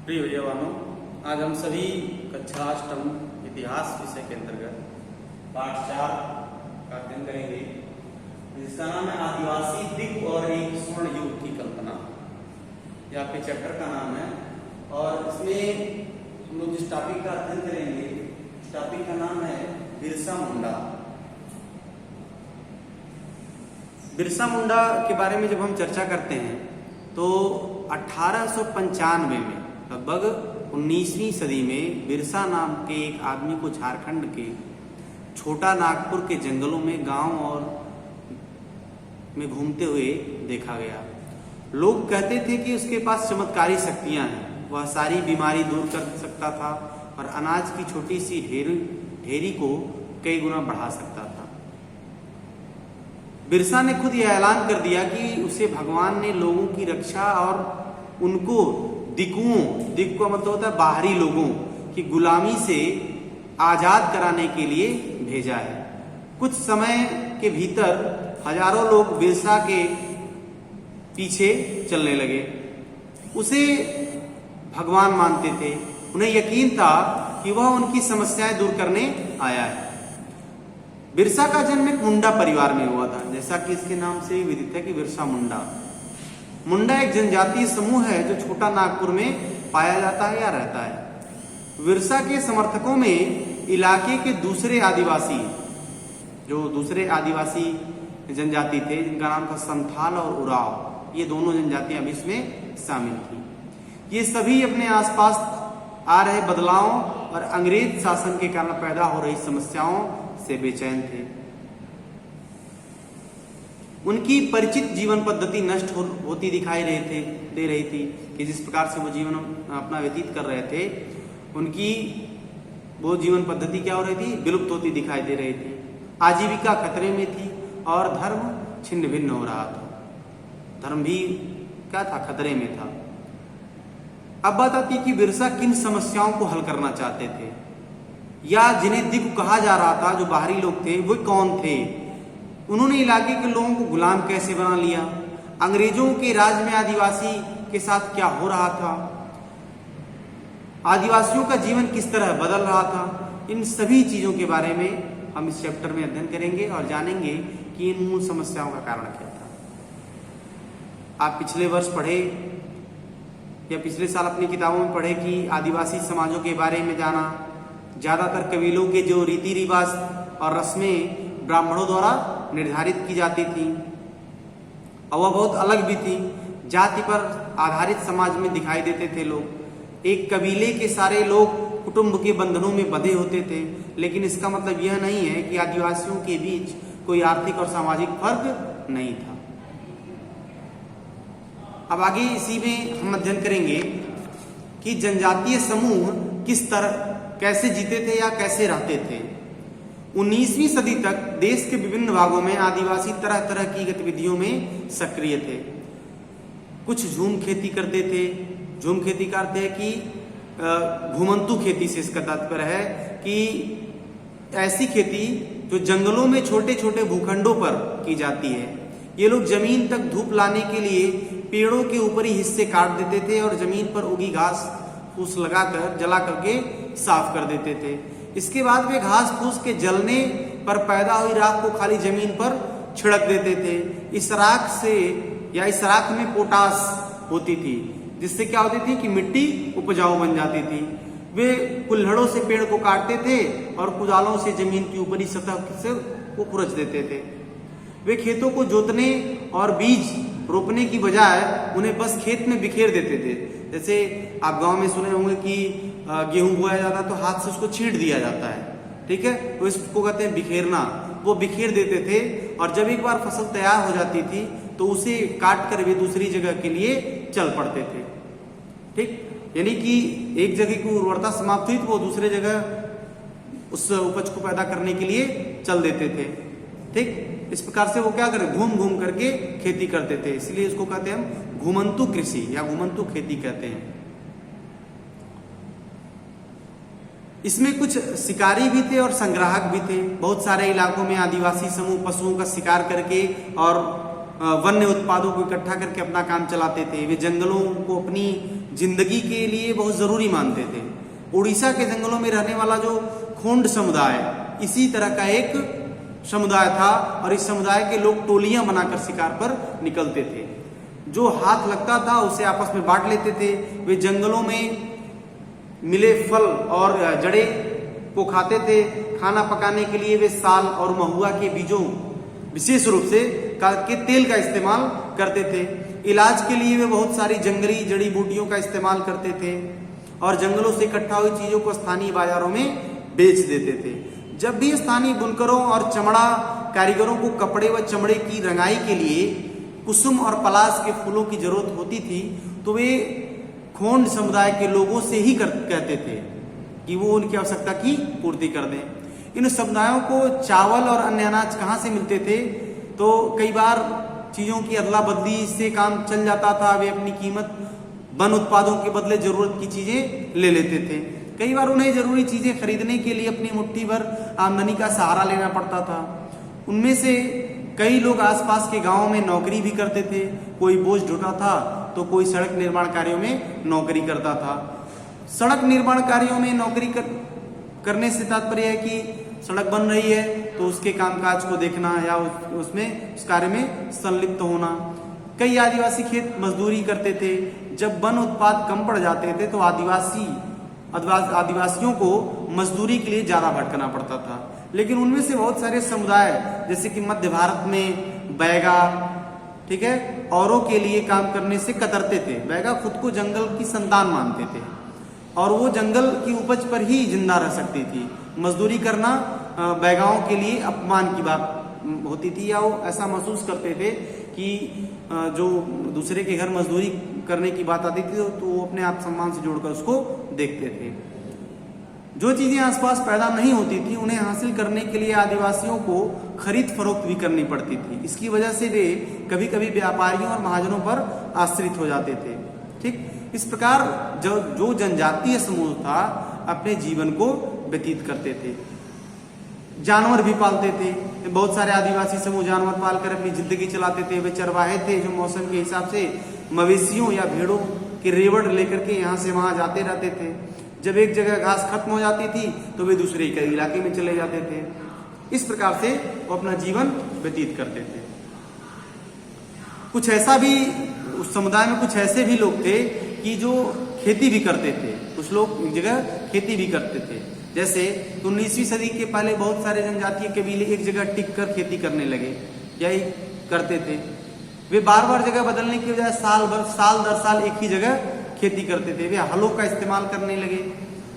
प्रिय विद्यावानों, आज हम सभी कक्षा अष्टम इतिहास विषय के अंतर्गत पाठ 4 का अध्ययन करेंगे, जिसका नाम है आदिवासी दिग और एक स्वर्ण युग की कल्पना। यह आपके चैप्टर का नाम है और इसमें हम लोग जिस टॉपिक का अध्ययन करेंगे, इस टॉपिक का नाम है बिरसा मुंडा। बिरसा मुंडा के बारे में जब हम चर्चा करते हैं तो 1895 में लगभग 19वीं सदी में बिरसा नाम के एक आदमी को झारखंड के छोटा नागपुर के जंगलों में गांव और में घूमते हुए देखा गया। लोग कहते थे कि उसके पास चमत्कारी शक्तियां हैं, वह सारी बीमारी दूर कर सकता था और अनाज की छोटी सी ढेरी को कई गुना बढ़ा सकता था। बिरसा ने खुद यह ऐलान कर दिया कि उसे भगवान ने लोगों की रक्षा और उनको दिक का मतलब होता है बाहरी लोगों की गुलामी से आजाद कराने के लिए भेजा है। कुछ समय के भीतर हजारों लोग बिरसा के पीछे चलने लगे। उसे भगवान मानते थे, उन्हें यकीन था कि वह उनकी समस्याएं दूर करने आया है। बिरसा का जन्म एक मुंडा परिवार में हुआ था, जैसा कि इसके नाम से विदित है कि बिरसा मुंडा। मुंडा एक जनजातीय समूह है जो छोटा नागपुर में पाया जाता है या रहता है। बिरसा के समर्थकों में इलाके के दूसरे आदिवासी जनजाति थे, जिनका नाम था संथाल और उराव। ये दोनों जनजातियां भी इसमें शामिल थी। ये सभी अपने आसपास आ रहे बदलावों और अंग्रेज शासन के कारण पैदा हो रही समस्याओं से बेचैन थे। उनकी परिचित जीवन पद्धति नष्ट होती दिखाई दे रही थी कि जिस प्रकार से वो जीवन अपना व्यतीत कर रहे थे, उनकी वो जीवन पद्धति क्या हो रही थी, विलुप्त होती दिखाई दे रही थी। आजीविका खतरे में थी और धर्म छिन्न भिन्न हो रहा था। धर्म भी क्या था, खतरे में था। अब बात आती है कि बिरसा किन समस्याओं को हल करना चाहते थे या जिन्हें दिग कहा जा रहा था, जो बाहरी लोग थे, वो कौन थे। उन्होंने इलाके के लोगों को गुलाम कैसे बना लिया, अंग्रेजों के राज में आदिवासी के साथ क्या हो रहा था, आदिवासियों का जीवन किस तरह बदल रहा था। इन सभी चीजों के बारे में हम इस चैप्टर में अध्ययन करेंगे और जानेंगे कि इन मूल समस्याओं का कारण क्या था। आप पिछले वर्ष पढ़े या पिछले साल अपनी किताबों में पढ़े कि आदिवासी समाजों के बारे में जाना। ज्यादातर कबीलों के जो रीति रिवाज और रस्में ब्राह्मणों द्वारा निर्धारित की जाती थी और वह बहुत अलग भी थी। जाति पर आधारित समाज में दिखाई देते थे लोग। एक कबीले के सारे लोग कुटुंब के बंधनों में बंधे होते थे, लेकिन इसका मतलब यह नहीं है कि आदिवासियों के बीच कोई आर्थिक और सामाजिक फर्क नहीं था। अब आगे इसी में हम अध्ययन करेंगे कि जनजातीय समूह किस तरह कैसे जीते थे या कैसे रहते थे। 19वीं सदी तक देश के विभिन्न भागों में आदिवासी तरह तरह की गतिविधियों में सक्रिय थे। कुछ झूम खेती करते थे। झूम खेती का अर्थ है कि घुमंतू खेती से इसका तात्पर्य है कि ऐसी खेती जो जंगलों में छोटे छोटे भूखंडों पर की जाती है। ये लोग जमीन तक धूप लाने के लिए पेड़ों के ऊपरी हिस्से काट देते थे और जमीन पर उगी घास फूस लगाकर जला करके साफ कर देते थे। इसके बाद वे घास फूस के जलने पर पैदा हुई राख को खाली जमीन पर छिड़क देते थे। इस राख में पोटास होती थी, जिससे क्या होती थी कि मिट्टी उपजाऊ बन जाती थी। वे कुल्हड़ों से पेड़ को काटते थे और कुदालों से जमीन की ऊपरी सतह से वो खुरच देते थे। वे खेतों को जोतने और बीज रोपने की बजाय उन्हें बस खेत में बिखेर देते थे। जैसे आप गांव में सुने होंगे कि गेहूं बोया जाता है तो हाथ से उसको छींट दिया जाता है, ठीक है, तो इसको कहते हैं बिखेरना। वो बिखेर देते थे और जब एक बार फसल तैयार हो जाती थी तो उसे काट कर वे दूसरी जगह के लिए चल पड़ते थे। ठीक, यानी कि एक जगह की उर्वरता समाप्त हुई तो वो दूसरे जगह उस उपज को पैदा करने के लिए चल देते थे। ठीक, इस प्रकार से वो क्या करे, घूम घूम करके खेती करते थे। इसलिए इसको कहते हैं हम घुमंतू कृषि या घुमंतू खेती कहते हैं। इसमें कुछ शिकारी भी थे और संग्राहक भी थे। बहुत सारे इलाकों में आदिवासी समूह पशुओं का शिकार करके और वन्य उत्पादों को इकट्ठा करके अपना काम चलाते थे। वे जंगलों को अपनी जिंदगी के लिए बहुत जरूरी मानते थे। उड़ीसा के जंगलों में रहने वाला जो खोंड समुदाय इसी तरह का एक समुदाय था और इस समुदाय के लोग टोलियां बनाकर शिकार पर निकलते थे। जो हाथ लगता था उसे आपस में बांट लेते थे। वे जंगलों में मिले फल और जड़े को खाते थे। खाना पकाने के लिए वे साल और महुआ के बीजों विशेष रूप से के तेल का इस्तेमाल करते थे। इलाज के लिए वे बहुत सारी जंगली जड़ी बूटियों का इस्तेमाल करते थे और जंगलों से इकट्ठा हुई चीजों को स्थानीय बाजारों में बेच देते थे। जब भी स्थानीय बुनकरों और चमड़ा कारीगरों को कपड़े व चमड़े की रंगाई के लिए कुसुम और पलाश के फूलों की जरूरत होती थी तो वे खोंड समुदाय के लोगों से ही कहते थे कि वो उनकी आवश्यकता की पूर्ति कर दें। इन समुदायों को चावल और अन्य अनाज कहाँ से मिलते थे? तो कई बार चीजों की अदला बदली से काम चल जाता था। वे अपनी कीमत वन उत्पादों के बदले जरूरत की चीजें ले लेते थे। कई बार उन्हें जरूरी चीजें खरीदने के लिए अपनी मुट्ठी भर आमदनी का सहारा लेना पड़ता था। उनमें से कई लोग आसपास के गांवों में नौकरी भी करते थे। कोई बोझ ढोता था तो कोई सड़क निर्माण कार्यों में नौकरी करता था। सड़क निर्माण कार्यों में नौकरी करने से तात्पर्य है कि सड़क बन रही है तो उसके कामकाज को देखना या उसमें उस कार्य में संलिप्त होना। कई आदिवासी खेत मजदूरी करते थे। जब वन उत्पाद कम पड़ जाते थे तो आदिवासियों को मजदूरी के लिए ज्यादा भटकना पड़ता था। लेकिन उनमें से बहुत सारे समुदाय जैसे कि मध्य भारत में बैगा, ठीक है, औरों के लिए काम करने से कतरते थे। बैगा खुद को जंगल की संतान मानते थे और वो जंगल की उपज पर ही जिंदा रह सकती थी। मजदूरी करना बैगाओं के लिए अपमान की बात होती थी या वो ऐसा महसूस करते थे कि जो दूसरे के घर मजदूरी करने की बात आती थी तो वो अपने आप सम्मान से जोड़कर उसको देखते थे। जो चीजें आसपास पैदा नहीं होती थी उन्हें हासिल करने के लिए आदिवासियों को खरीद फरोख्त भी करनी पड़ती थी। इसकी वजह से वे कभी कभी व्यापारियों और महाजनों पर आश्रित हो जाते थे। ठीक, इस प्रकार जो जनजातीय समूह था अपने जीवन को व्यतीत करते थे। जानवर भी पालते थे। बहुत सारे आदिवासी समूह जानवर पालकर अपनी जिंदगी चलाते थे। वे चरवाहे थे जो मौसम के हिसाब से मवेशियों या भेड़ों के रेवड़ लेकर के यहाँ से वहां जाते रहते थे। जब एक जगह घास खत्म हो जाती थी तो वे दूसरे इलाके में चले जाते थे। इस प्रकार से वो अपना जीवन व्यतीत करते थे। कुछ ऐसा भी उस समुदाय में कुछ ऐसे भी लोग थे कि जो खेती भी करते थे। कुछ लोग एक जगह खेती भी करते थे। जैसे 19वीं सदी के पहले बहुत सारे जनजातीय कबीले एक जगह टिक कर खेती करने लगे, यही करते थे। वे बार बार जगह बदलने की बजाय साल दर साल एक ही जगह खेती करते थे। वे हलों का इस्तेमाल करने लगे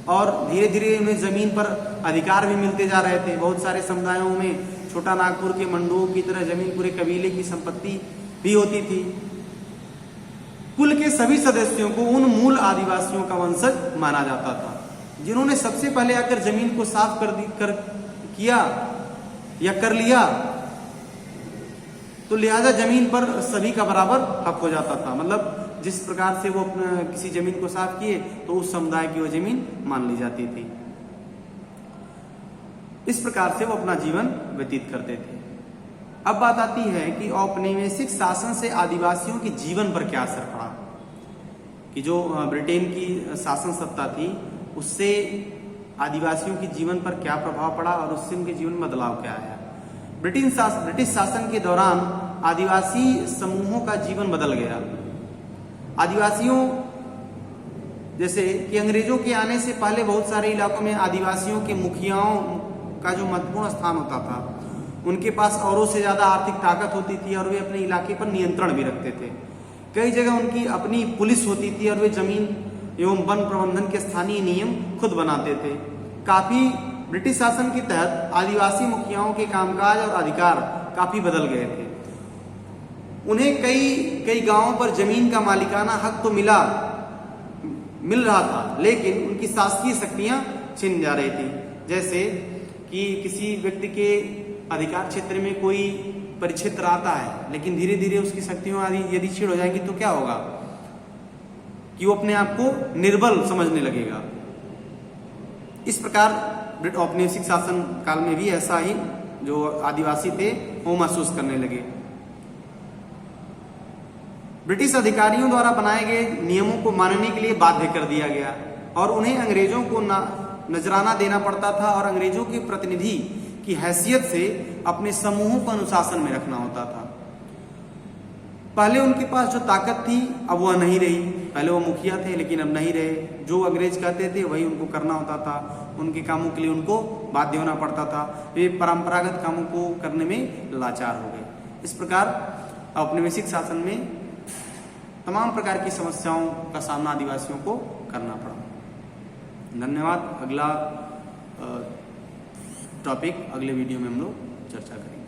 और धीरे धीरे उन्हें जमीन पर अधिकार भी मिलते जा रहे थे। बहुत सारे समुदायों में छोटा नागपुर के मंडुओं की तरह जमीन पूरे कबीले की संपत्ति भी होती थी। कुल के सभी सदस्यों को उन मूल आदिवासियों का वंशज माना जाता था जिन्होंने सबसे पहले आकर जमीन को साफ कर लिया तो लिहाजा जमीन पर सभी का बराबर हक हो जाता था। मतलब जिस प्रकार से वो अपना किसी जमीन को साफ किए तो उस समुदाय की वो जमीन मान ली जाती थी। इस प्रकार से वो अपना जीवन व्यतीत करते थे। अब बात आती है कि औपनिवेशिक शासन से आदिवासियों के जीवन पर क्या असर पड़ा, कि जो ब्रिटेन की शासन सत्ता थी उससे आदिवासियों के जीवन पर क्या प्रभाव पड़ा और उससे उनके जीवन में बदलाव क्या आया। ब्रिटिश शासन के दौरान आदिवासी समूहों का जीवन बदल गया। आदिवासियों जैसे कि अंग्रेजों के आने से पहले बहुत सारे इलाकों में आदिवासियों के मुखियाओं का जो महत्वपूर्ण स्थान होता था, उनके पास औरों से ज्यादा आर्थिक ताकत होती थी और वे अपने इलाके पर नियंत्रण भी रखते थे। कई जगह उनकी अपनी पुलिस होती थी और वे जमीन एवं वन प्रबंधन के स्थानीय नियम खुद बनाते थे। काफी ब्रिटिश शासन के तहत आदिवासी मुखियाओं के कामकाज और अधिकार काफी बदल गए थे। उन्हें कई गांवों पर जमीन का मालिकाना हक तो मिल रहा था, लेकिन उनकी शासकीय शक्तियां छिन जा रही थी। जैसे कि किसी व्यक्ति के अधिकार क्षेत्र में कोई परिक्षेत्र आता है, लेकिन धीरे धीरे उसकी शक्तियां आदि यदि छीड़ हो जाएगी तो क्या होगा कि वो अपने आप को निर्बल समझने लगेगा। इस प्रकार औपनिवेशिक शासन काल में भी ऐसा ही जो आदिवासी थे वो महसूस करने लगे। ब्रिटिश अधिकारियों द्वारा बनाए गए नियमों को मानने के लिए बाध्य कर दिया गया और उन्हें अंग्रेजों को नजराना देना पड़ता था और अंग्रेजों के प्रतिनिधि की हैसियत से अपने समूहों को अनुशासन में रखना होता था। पहले उनके पास जो ताकत थी अब वह नहीं रही। पहले वो मुखिया थे लेकिन अब नहीं रहे। जो अंग्रेज कहते थे वही उनको करना होता था। उनके कामों के लिए उनको बाध्य होना पड़ता था। वे परंपरागत कामों को करने में लाचार हो गए। इस प्रकार औपनिवेशिक शासन में तमाम प्रकार की समस्याओं का सामना आदिवासियों को करना पड़ा। धन्यवाद। अगला टॉपिक अगले वीडियो में हम लोग चर्चा करेंगे।